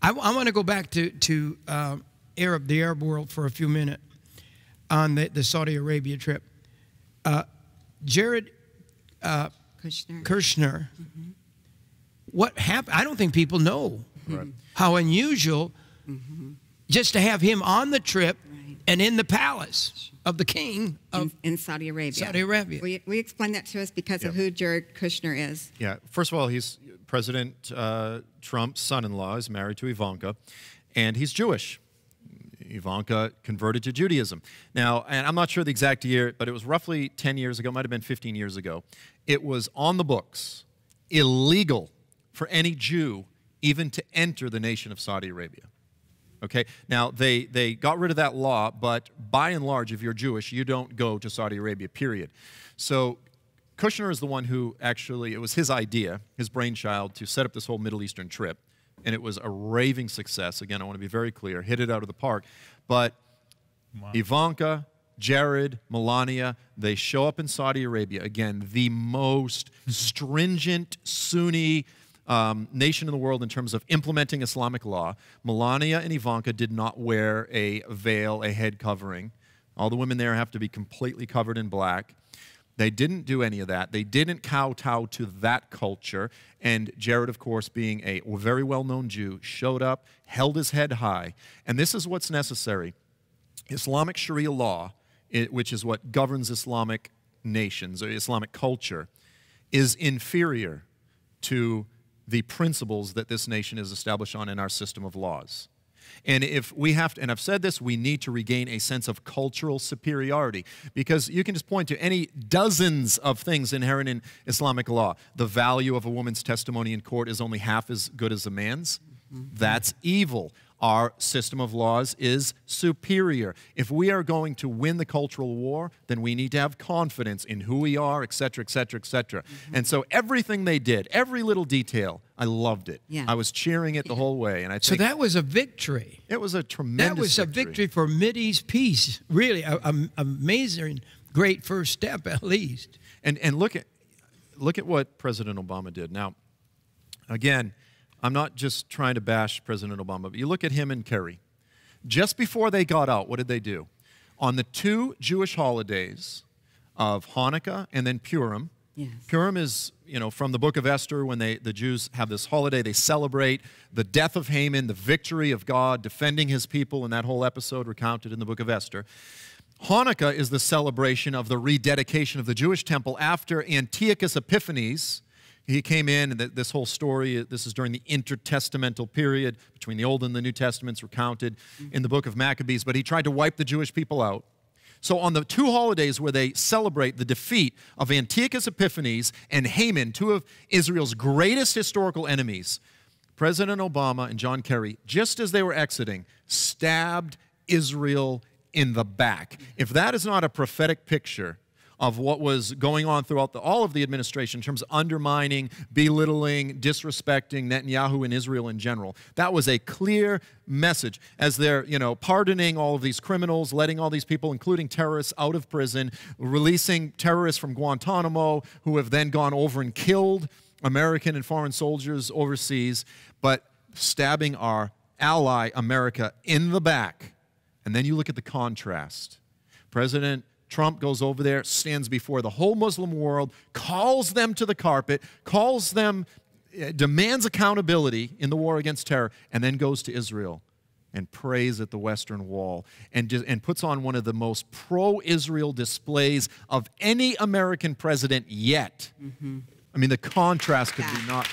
I want to go back to the Arab world for a few minutes on the Saudi Arabia trip. Jared Kushner. What happened? I don't think people know how unusual just to have him on the trip and in the palace of the king of in Saudi Arabia. Saudi Arabia. We explain that to us because of who Jared Kushner is. Yeah. First of all, he's President Trump's son-in-law. Is married to Ivanka, and he's Jewish. Ivanka converted to Judaism. Now, and I'm not sure the exact year, but it was roughly 10 years ago, might have been 15 years ago. It was on the books, illegal for any Jew even to enter the nation of Saudi Arabia. Okay? Now, they got rid of that law, but by and large, if you're Jewish, you don't go to Saudi Arabia, period. So Kushner is the one who actually, it was his idea, his brainchild, to set up this whole Middle Eastern trip. And it was a raving success. Again, I want to be very clear, hit it out of the park. But Ivanka, Jared, Melania, they show up in Saudi Arabia. Again, the most stringent Sunni nation in the world in terms of implementing Islamic law. Melania and Ivanka did not wear a veil, a head covering. All the women there have to be completely covered in black. They didn't do any of that. They didn't kowtow to that culture. And Jared, of course, being a very well-known Jew, showed up, held his head high. And this is what's necessary. Islamic Sharia law, which is what governs Islamic nations, or Islamic culture, is inferior to the principles that this nation is established on in our system of laws. And if we have to, and I've said this, we need to regain a sense of cultural superiority, because you can just point to any dozens of things inherent in Islamic law. The value of a woman's testimony in court is only half as good as a man's. That's evil. Our system of laws is superior. If we are going to win the cultural war, then we need to have confidence in who we are, et cetera, et cetera, et cetera. And so everything they did, every little detail, I loved it. I was cheering it the whole way. And I think so that was a victory. It was a tremendous victory. That was a victory for Mideast peace. Really, an amazing, great first step at least. And look at what President Obama did. Now, again, I'm not just trying to bash President Obama, but you look at him and Kerry. Just before they got out, what did they do? On the two Jewish holidays of Hanukkah and then Purim. Purim is, from the book of Esther, when the Jews have this holiday, they celebrate the death of Haman, the victory of God, defending his people, and that whole episode recounted in the book of Esther. Hanukkah is the celebration of the rededication of the Jewish temple after Antiochus Epiphanes. He came in, and this whole story, this is during the intertestamental period between the Old and the New Testaments recounted in the book of Maccabees, but he tried to wipe the Jewish people out. So on the two holidays where they celebrate the defeat of Antiochus Epiphanes and Haman, two of Israel's greatest historical enemies, President Obama and John Kerry, just as they were exiting, stabbed Israel in the back. If that is not a prophetic picture of what was going on throughout all of the administration in terms of undermining, belittling, disrespecting Netanyahu and Israel in general. That was a clear message as they're, pardoning all of these criminals, letting all these people, including terrorists, out of prison, releasing terrorists from Guantanamo who have then gone over and killed American and foreign soldiers overseas, but stabbing our ally, America, in the back. And then you look at the contrast. President Trump goes over there, stands before the whole Muslim world, calls them to the carpet, calls them, demands accountability in the war against terror, and then goes to Israel and prays at the Western Wall and puts on one of the most pro-Israel displays of any American president yet. I mean, the contrast could be not